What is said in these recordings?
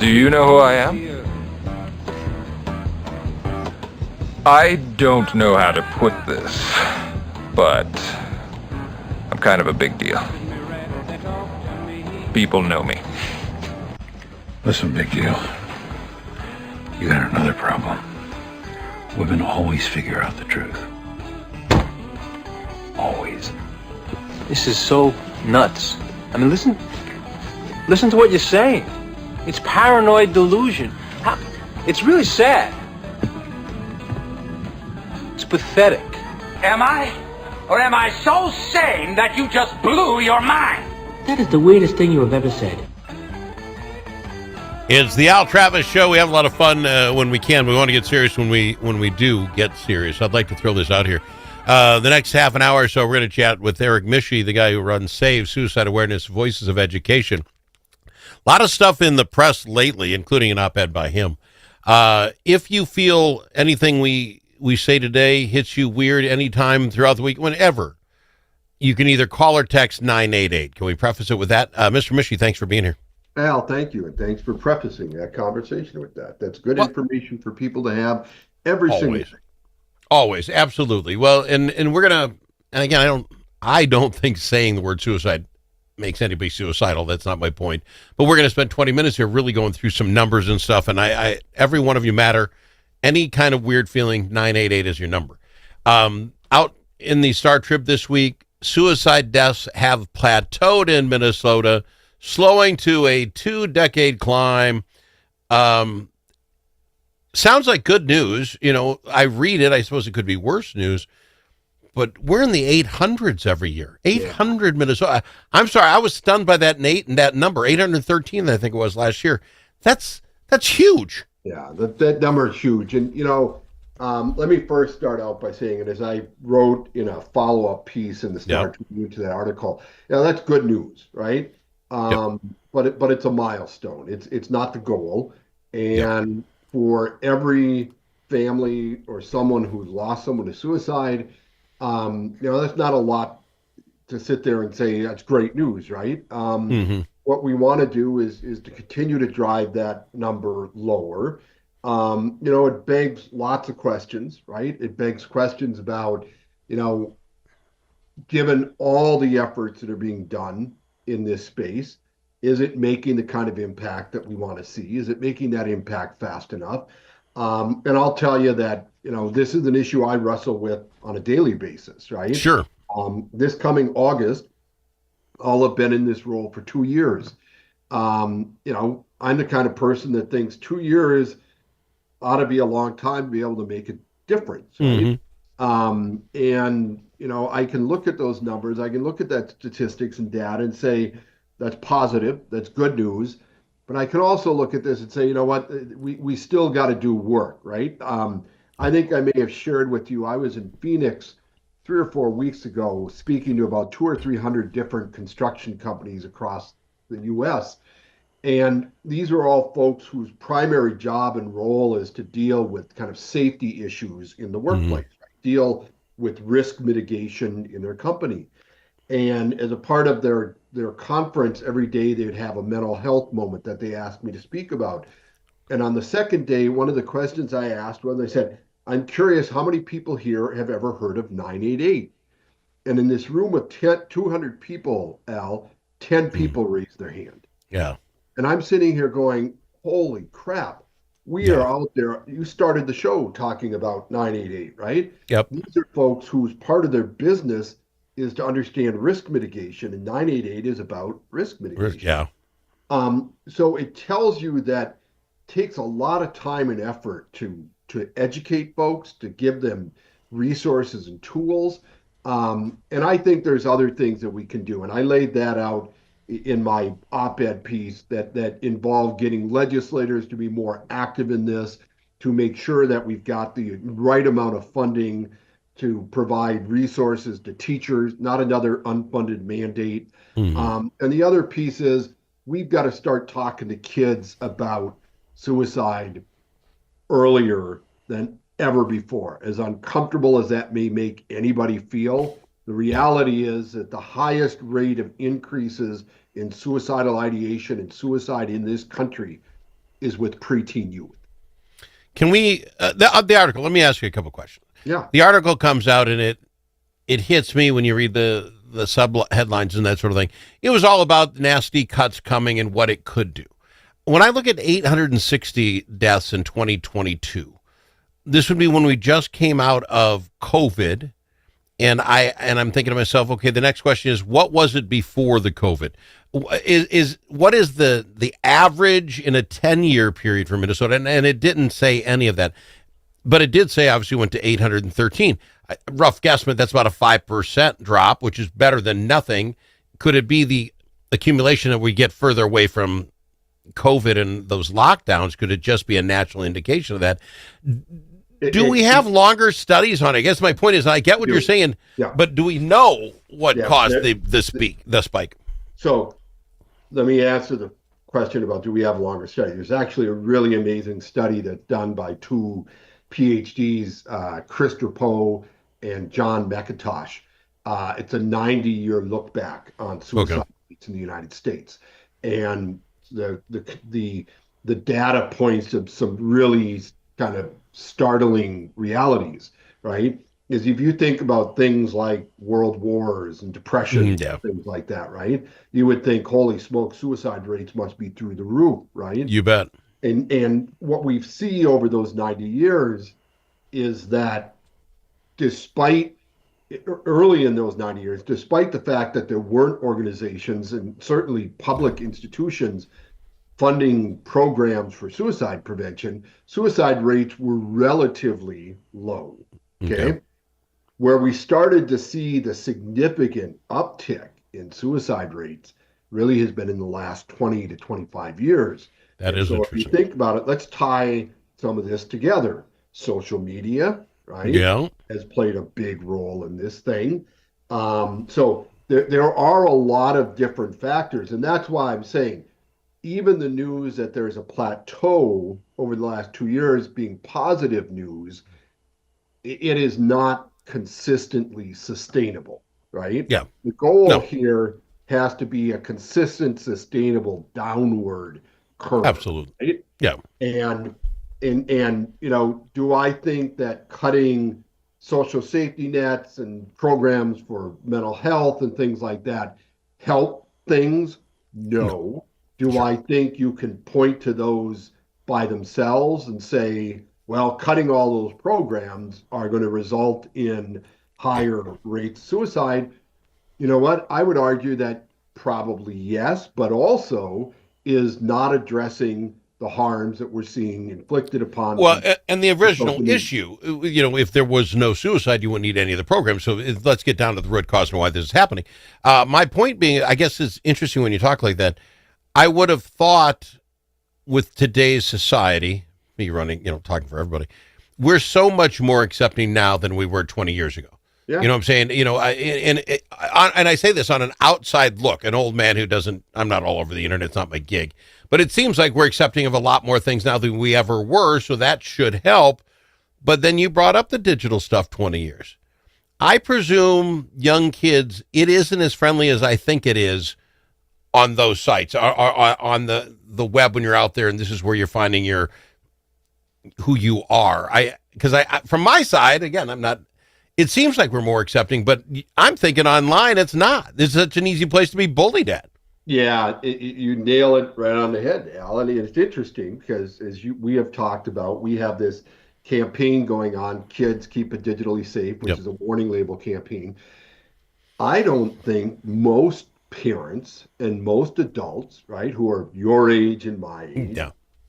Do you know who I am? I don't know how to put this, but I'm kind of a big deal. People know me. Listen, big deal. You got another problem. Women always figure out the truth. Always. This is so nuts. I mean, listen to what you're saying. It's paranoid delusion. It's really sad. It's pathetic. Am I? Or am I so sane that you just blew your mind? That is the weirdest thing you have ever said. It's the Al Travis Show. We have a lot of fun when we can. We want to get serious when we do get serious. I'd like to throw this out here. The next half an hour or so, we're going to chat with Erich Mische, the guy who runs S.A.V.E, Suicide Awareness Voices of Education. A lot of stuff in the press lately, including an op-ed by him. If you feel anything we say today hits you weird anytime throughout the week, whenever, you can either call or text 988. Can we preface it with that? Mr. Mische, thanks for being here. Al, thank you, and thanks for prefacing that conversation with that. That's good information for people to have every single day. Always, absolutely. Well, and we're gonna, and again, I don't think saying the word suicide makes anybody suicidal. That's not my point. But we're gonna spend 20 minutes here really going through some numbers and stuff. And I every one of you matter. Any kind of weird feeling, 988 is your number. Out in the Star Trib this week, suicide deaths have plateaued in Minnesota, slowing to a 2-decade climb. Sounds like good news. You know, I read it. I suppose it could be worse news. But we're in the 800s every year. 800 Minnesota. I'm sorry, I was stunned by that number. 813, I think it was last year. That's huge. Yeah, that number is huge. And, let me first start out by saying it, as I wrote in a follow-up piece in the Star Tribune to that article. That's good news, right? But it's a milestone. It's not the goal. And for every family or someone who's lost someone to suicide, that's not a lot to sit there and say that's great news, right? What we want to do is to continue to drive that number lower. It begs lots of questions, right? It begs questions about, given all the efforts that are being done in this space, is it making the kind of impact that we want to see? Is it making that impact fast enough? And I'll tell you that, this is an issue I wrestle with on a daily basis, right? Sure. This coming August, I'll have been in this role for 2 years. I'm the kind of person that thinks 2 years ought to be a long time to be able to make a difference, right? I can look at those numbers, I can look at that statistics and data and say, that's positive, that's good news. But I can also look at this and say, you know what, we still got to do work, right? I think I may have shared with you, I was in Phoenix 3 or 4 weeks ago speaking to about 200 or 300 different construction companies across the U.S. And these are all folks whose primary job and role is to deal with kind of safety issues in the workplace, right? Deal with risk mitigation in their company. And as a part of their conference, every day they would have a mental health moment that they asked me to speak about. And on the second day, one of the questions I asked was, they said, I'm curious how many people here have ever heard of 988? And in this room of 200 people, Al, 10 people raised their hand. Yeah. And I'm sitting here going, holy crap, we are out there. You started the show talking about 988, right? Yep. These are folks whose part of their business is to understand risk mitigation, and 988 is about risk mitigation. So it tells you that it takes a lot of time and effort to educate folks, to give them resources and tools. And I think there's other things that we can do. And I laid that out in my op-ed piece that involved getting legislators to be more active in this, to make sure that we've got the right amount of funding to provide resources to teachers, not another unfunded mandate. And the other piece is we've got to start talking to kids about suicide earlier than ever before. As uncomfortable as that may make anybody feel, the reality is that the highest rate of increases in suicidal ideation and suicide in this country is with preteen youth. Can we, the article, let me ask you a couple questions. Yeah. The article comes out and it hits me when you read the sub headlines and that sort of thing. It was all about nasty cuts coming and what it could do. When I look at 860 deaths in 2022, this would be when we just came out of COVID. And I'm thinking to myself, okay, the next question is, what was it before the COVID? What is the average in a 10-year period for Minnesota? And it didn't say any of that, but it did say obviously went to 813. Rough guesstimate, that's about a 5% drop, which is better than nothing. Could it be the accumulation that we get further away from COVID and those lockdowns? Could it just be a natural indication of that? Do we have longer studies on it? I guess my point is, I get what you're saying, but do we know what caused the spike? So let me answer the question about do we have longer studies. There's actually a really amazing study that's done by two PhDs, Chris Drapeau and John McIntosh. It's a 90-year look back on suicide rates in the United States. And the data points to some really kind of startling realities, right? Is if you think about things like world wars and depression, things like that, right? You would think, holy smoke, suicide rates must be through the roof, right? You bet. And what we've seen over those 90 years is that despite early in those 90 years, despite the fact that there weren't organizations and certainly public institutions funding programs for suicide prevention, suicide rates were relatively low. Okay. Where we started to see the significant uptick in suicide rates really has been in the last 20 to 25 years. That is interesting. If you think about it, let's tie some of this together. Social media, right? Has played a big role in this thing. So there are a lot of different factors, and that's why I'm saying even the news that there's a plateau over the last 2 years being positive news, it is not consistently sustainable, right? Yeah. The goal here has to be a consistent, sustainable downward curve. Absolutely. Right? Yeah. And do I think that cutting social safety nets and programs for mental health and things like that help things? No. Do I think you can point to those by themselves and say, well, cutting all those programs are going to result in higher rates of suicide? You know what? I would argue that probably yes, but also is not addressing the harms that we're seeing inflicted upon. Well, and the original issue, if there was no suicide, you wouldn't need any of the programs. So let's get down to the root cause and why this is happening. My point being, I guess it's interesting when you talk like that. I would have thought with today's society, me running, talking for everybody, we're so much more accepting now than we were 20 years ago. Yeah. You know what I'm saying? And I say this on an outside look, an old man I'm not all over the internet. It's not my gig, but it seems like we're accepting of a lot more things now than we ever were. So that should help. But then you brought up the digital stuff 20 years. I presume young kids, it isn't as friendly as I think it is on those sites, on the web when you're out there, and this is where you're finding who you are. Because from my side, again, it seems like we're more accepting, but I'm thinking online it's not. It's such an easy place to be bullied at. Yeah, you nail it right on the head, Alan. It's interesting because we have talked about, we have this campaign going on, Kids Keep It Digitally Safe, which is a warning label campaign. I don't think most parents and most adults, right, who are your age and my age,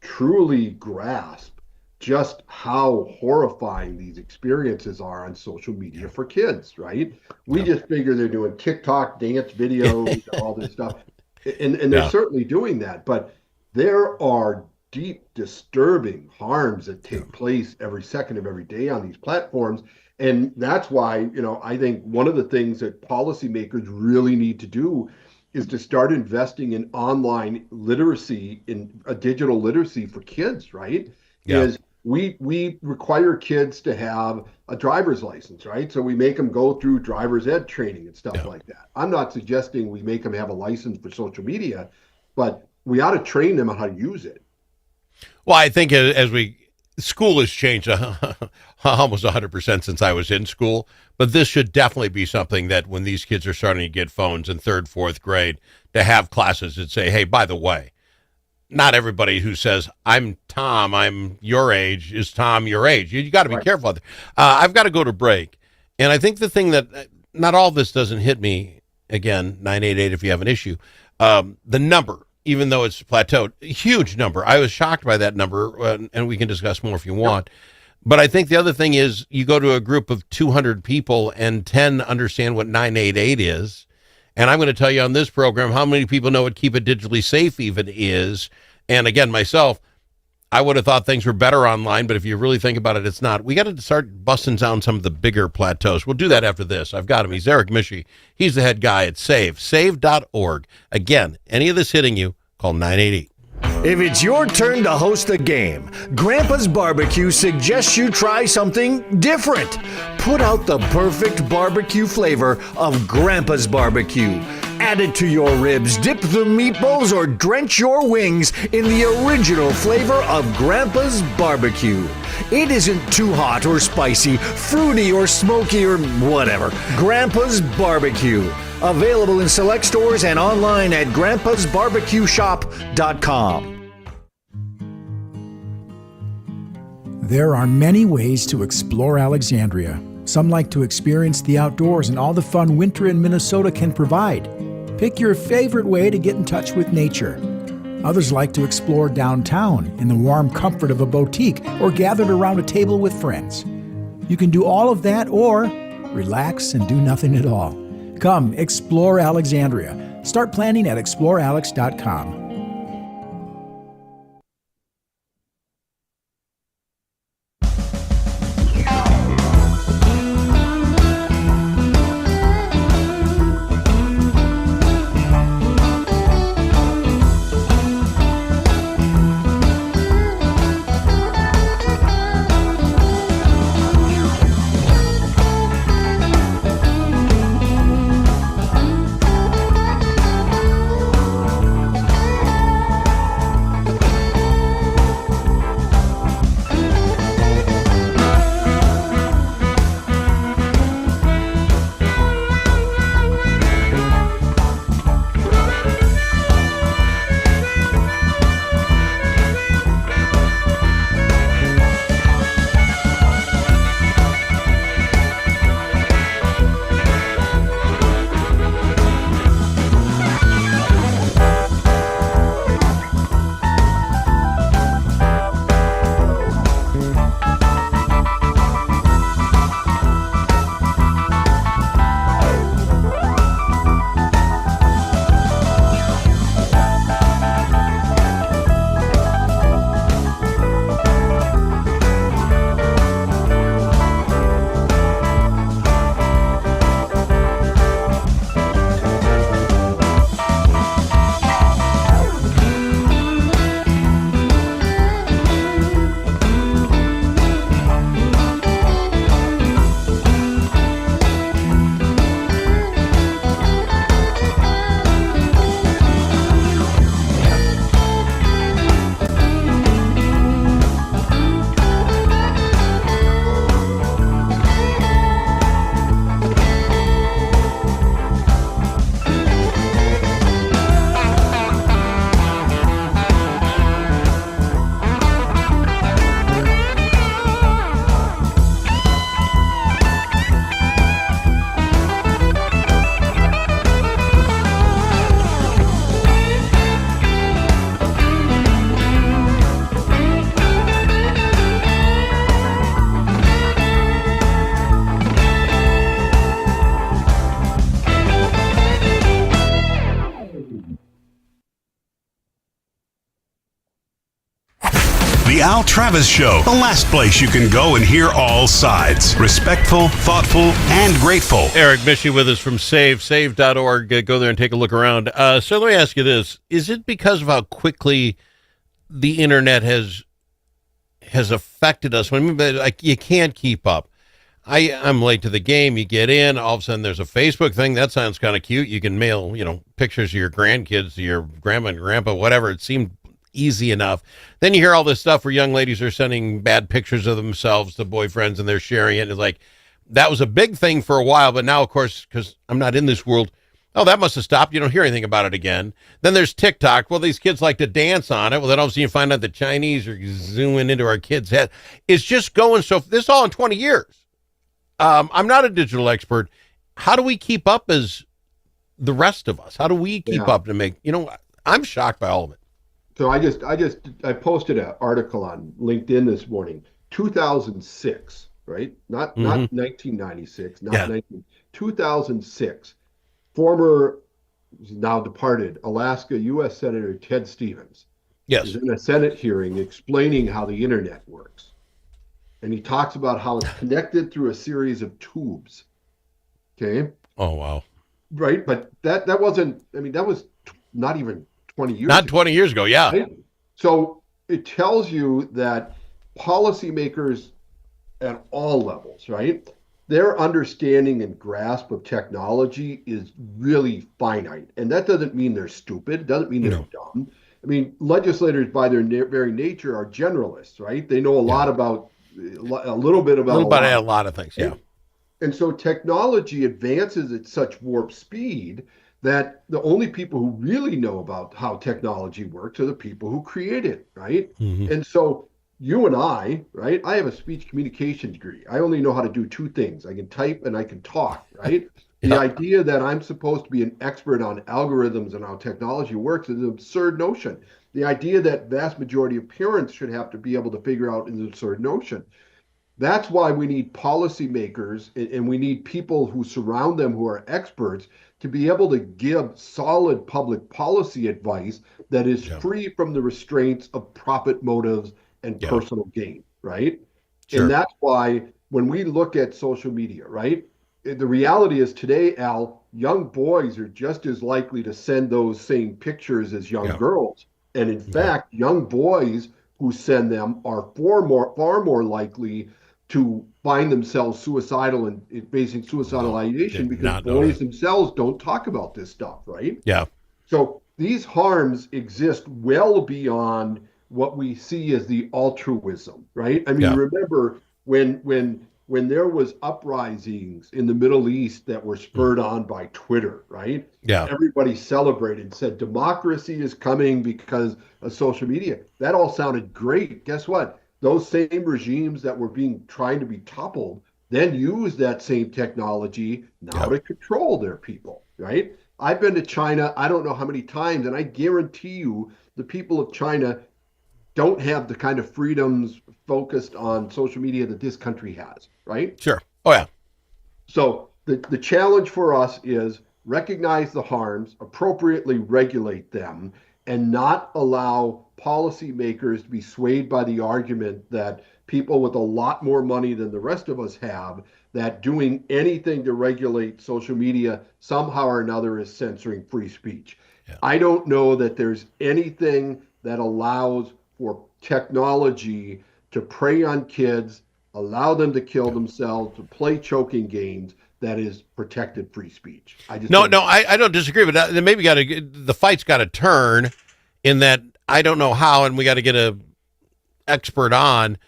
truly grasp just how horrifying these experiences are on social media for kids, right? We just figure they're doing TikTok dance videos, all this stuff. And they're certainly doing that, but there are deep, disturbing harms that take place every second of every day on these platforms. And that's why, I think one of the things that policymakers really need to do is to start investing in online literacy, in a digital literacy for kids, right? Is we require kids to have a driver's license, right? So we make them go through driver's ed training and stuff like that. I'm not suggesting we make them have a license for social media, but we ought to train them on how to use it. Well, I think school has changed almost 100% since I was in school, but this should definitely be something that when these kids are starting to get phones in third, fourth grade, to have classes that say, hey, by the way, not everybody who says, I'm Tom, I'm your age, is Tom your age. You got to be careful out there. I've got to go to break. And I think the thing that, not all this doesn't hit me, again, 988 if you have an issue, the number, even though it's plateaued, huge number. I was shocked by that number, and we can discuss more if you want. But I think the other thing is you go to a group of 200 people and 10 understand what 988 is. And I'm going to tell you on this program how many people know what Keep It Digitally Safe even is. And again, myself, I would have thought things were better online, but if you really think about it, it's not. We got to start busting down some of the bigger plateaus. We'll do that after this. I've got him. He's Erich Mische. He's the head guy at S.A.V.E. S.A.V.E..org. Again, any of this hitting you, call 988. If it's your turn to host a game, Grandpa's Barbecue suggests you try something different. Put out the perfect barbecue flavor of Grandpa's Barbecue. Add it to your ribs, dip the meatballs, or drench your wings in the original flavor of Grandpa's Barbecue. It isn't too hot or spicy, fruity or smoky or whatever. Grandpa's Barbecue. Available in select stores and online at grandpasbarbecueshop.com. There are many ways to explore Alexandria. Some like to experience the outdoors and all the fun winter in Minnesota can provide. Pick your favorite way to get in touch with nature. Others like to explore downtown in the warm comfort of a boutique or gathered around a table with friends. You can do all of that or relax and do nothing at all. Come explore Alexandria. Start planning at explorealex.com. The Al Travis Show, the last place you can go and hear all sides. Respectful, thoughtful, and grateful. Erich Mische with us from S.A.V.E., S.A.V.E..org. Go there and take a look around. So let me ask you this. Is it because of how quickly the internet has affected us? I mean, like, you can't keep up. I'm late to the game. You get in, all of a sudden there's a Facebook thing. That sounds kind of cute. You can mail, pictures of your grandkids to your grandma and grandpa, whatever. It seemed easy enough. Then you hear all this stuff where young ladies are sending bad pictures of themselves to boyfriends and they're sharing it. And it's like, that was a big thing for a while, but now, of course, because I'm not in this world, oh, that must have stopped. You don't hear anything about it again. Then there's TikTok. Well, these kids like to dance on it. Well, then all of a sudden you find out the Chinese are zooming into our kids' head. It's just going so. This all in 20 years. I'm not a digital expert. How do we keep up as the rest of us? How do we keep up to make, I'm shocked by all of it. So I posted an article on LinkedIn this morning, 2006, right? Not 1996, not 2006. Former, now departed, Alaska U.S. Senator Ted Stevens is in a Senate hearing explaining how the internet works. And he talks about how it's connected through a series of tubes. Okay? Oh, wow. Right? But that wasn't, that was not even 20 years Not ago. 20 years ago, yeah. Right? So it tells you that policymakers at all levels, right? Their understanding and grasp of technology is really finite. And that doesn't mean they're stupid. It doesn't mean they're dumb. Legislators by their very nature are generalists, right? They know a lot about, a little bit about a lot of things, yeah. And so technology advances at such warp speed that the only people who really know about how technology works are the people who create it, right? Mm-hmm. And so you and I, right? I have a speech communication degree. I only know how to do two things. I can type and I can talk, right? The idea that I'm supposed to be an expert on algorithms and how technology works is an absurd notion. The idea that vast majority of parents should have to be able to figure out is an absurd notion. That's why we need policymakers and we need people who surround them who are experts to be able to give solid public policy advice that is free from the restraints of profit motives and personal gain, right? Sure. And that's why when we look at social media, right? The reality is today, Al, young boys are just as likely to send those same pictures as young girls. And in fact, young boys who send them are far more likely to find themselves suicidal and facing suicidal ideation because boys themselves don't talk about this stuff, right? Yeah. So these harms exist well beyond what we see as the altruism, right? Remember when there was uprisings in the Middle East that were spurred on by Twitter, right? Yeah. Everybody celebrated and said democracy is coming because of social media. That all sounded great. Guess what? Those same regimes that were trying to be toppled then use that same technology now to control their people, right? I've been to China, I don't know how many times, and I guarantee you the people of China don't have the kind of freedoms focused on social media that this country has, right? Sure. Oh, yeah. So the challenge for us is recognize the harms, appropriately regulate them, and not allow policymakers to be swayed by the argument that people with a lot more money than the rest of us have, that doing anything to regulate social media somehow or another is censoring free speech. Yeah. I don't know that there's anything that allows for technology to prey on kids, allow them to kill themselves, to play choking games that is protected free speech. I don't disagree, but maybe the fight's got to turn in that I don't know how, and we got to get a expert on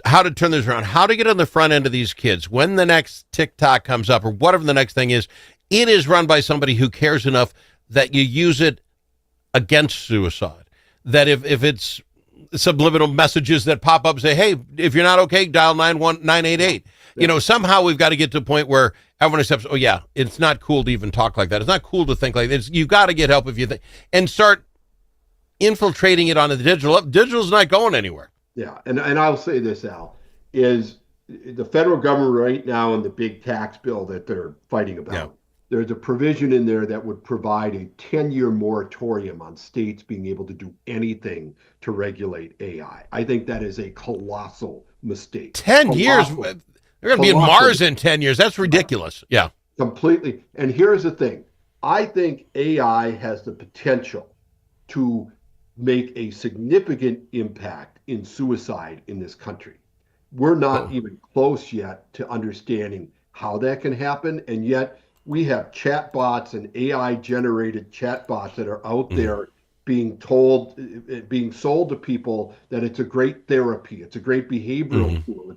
how to turn this around, how to get on the front end of these kids when the next TikTok comes up or whatever the next thing is. It is run by somebody who cares enough that you use it against suicide. That if it's subliminal messages that pop up and say, hey, if you're not okay, dial 988. Somehow we've got to get to a point where everyone accepts, oh, yeah, it's not cool to even talk like that. It's not cool to think like this. You've got to get help if you think, and start infiltrating it on the digital. Digital's not going anywhere. Yeah, and I'll say this, Al, is the federal government right now in the big tax bill that they're fighting about, there's a provision in there that would provide a 10-year moratorium on states being able to do anything to regulate AI. I think that is a colossal mistake. 10 years? They're going to be in Mars in 10 years. That's ridiculous. Yeah. Completely. And here's the thing. I think AI has the potential to make a significant impact in suicide in this country. We're not even close yet to understanding how that can happen. And yet we have chatbots and AI-generated chatbots that are out there being sold to people that it's a great therapy, it's a great behavioral tool.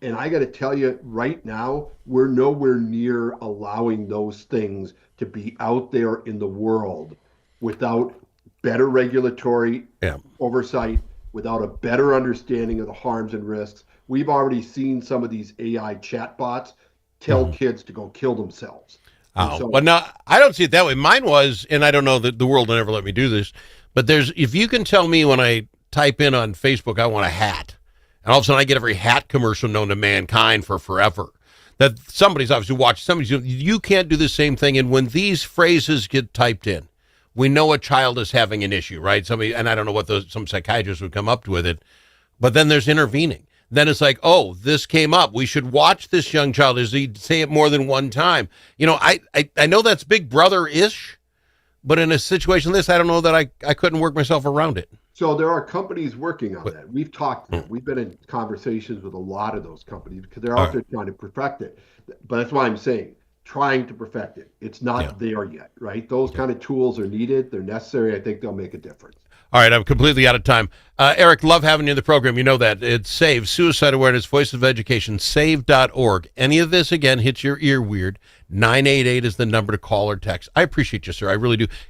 And I got to tell you, right now, we're nowhere near allowing those things to be out there in the world without better regulatory oversight, without a better understanding of the harms and risks. We've already seen some of these AI chatbots tell kids to go kill themselves. Oh, but no, I don't see it that way. Mine was, and I don't know that the world will never let me do this, but if you can tell me when I type in on Facebook, I want a hat, and all of a sudden I get every hat commercial known to mankind for forever, that somebody's obviously watched, you can't do the same thing. And when these phrases get typed in, we know a child is having an issue, right? Somebody, and I don't know what some psychiatrists would come up with it, but then there's intervening. Then it's like, oh, this came up. We should watch this young child. Does he say it more than one time? I know that's Big Brother-ish, but in a situation like this, I don't know that I couldn't work myself around it. So there are companies working on that. We've talked to them. We've been in conversations with a lot of those companies because they're out there trying to perfect it. But that's why I'm saying, trying to perfect it. It's not there yet, right? Those kind of tools are needed. They're necessary. I think they'll make a difference. All right, I'm completely out of time. Erich, love having you in the program. You know that. It's S.A.V.E, Suicide Awareness, Voice of Education, S.A.V.E..org. Any of this, again, hits your ear weird, 988 is the number to call or text. I appreciate you, sir. I really do.